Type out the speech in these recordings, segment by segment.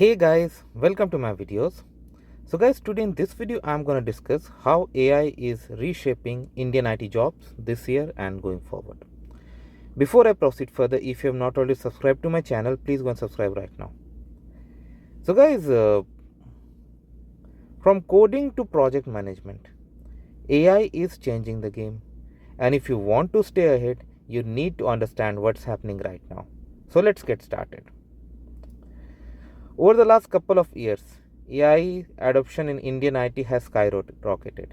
Hey guys, welcome to my videos. So guys, today in this video I'm going to discuss how AI is reshaping Indian IT jobs this year and going forward. Before I proceed further, if you have not already subscribed to my channel, please go and subscribe right now. So guys, from coding to project management, AI is changing the game. And if you want to stay ahead, you need to understand what's happening right now. So let's get started. Over the last couple of years, AI adoption in Indian IT has skyrocketed.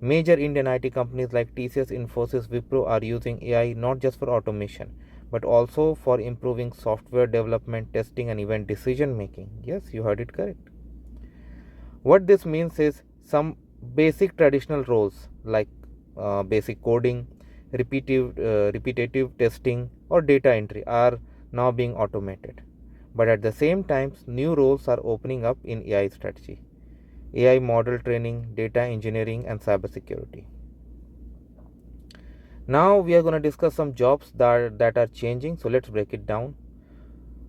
Major Indian IT companies like TCS, Infosys, Wipro are using AI not just for automation, but also for improving software development, testing, and even decision making. Yes, you heard it correct. What this means is some basic traditional roles like basic coding, repetitive testing, or data entry are now being automated. But at the same time, new roles are opening up in AI strategy, AI model training, data engineering, and cybersecurity. Now we are going to discuss some jobs that are changing. So let's break it down.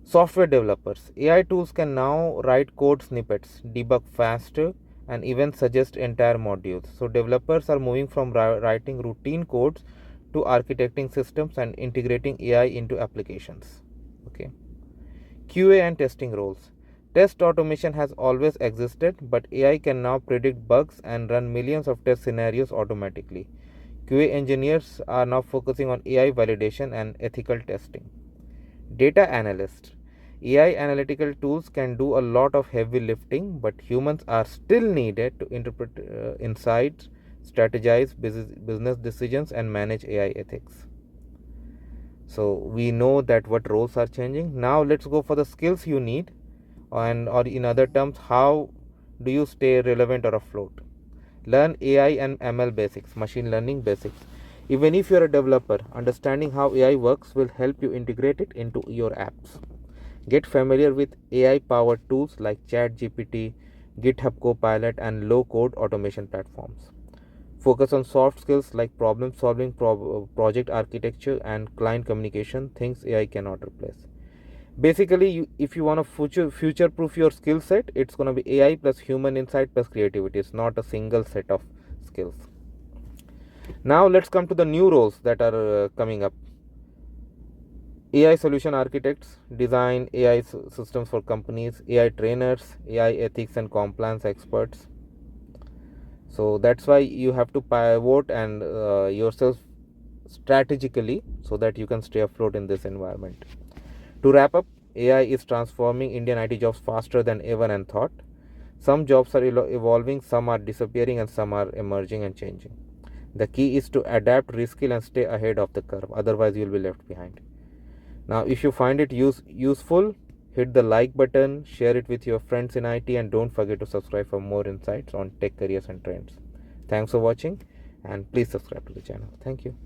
Software developers. AI tools can now write code snippets, debug faster, and even suggest entire modules. So developers are moving from writing routine codes to architecting systems and integrating AI into applications. Okay. QA and testing roles. Test automation has always existed, but AI can now predict bugs and run millions of test scenarios automatically. QA engineers are now focusing on AI validation and ethical testing. Data analyst. AI analytical tools can do a lot of heavy lifting, but humans are still needed to interpret insights, strategize business decisions, and manage AI ethics. So we know that what roles are changing. Now let's go for the skills you need, and or in other terms, how do you stay relevant or afloat? Learn AI and ML basics, machine learning basics. Even if you're a developer, understanding how AI works will help you integrate it into your apps. Get familiar with AI powered tools like ChatGPT, GitHub Copilot, and low code automation platforms. Focus on soft skills like problem solving, project architecture, and client communication, things AI cannot replace. Basically, if you want to future proof your skill set, it's going to be AI plus human insight plus creativity. It's not a single set of skills. Now let's come to the new roles that are coming up. AI solution architects design AI systems for companies, AI trainers, AI ethics and compliance experts. So that's why you have to pivot and yourself strategically so that you can stay afloat in this environment. To wrap up, AI is transforming Indian IT jobs faster than ever and thought. Some jobs are evolving, some are disappearing, and some are emerging and changing. The key is to adapt, reskill, and stay ahead of the curve. Otherwise, you'll be left behind. Now, if you find it useful, hit the like button, share it with your friends in IT, and don't forget to subscribe for more insights on tech careers and trends. Thanks for watching, and please subscribe to the channel. Thank you.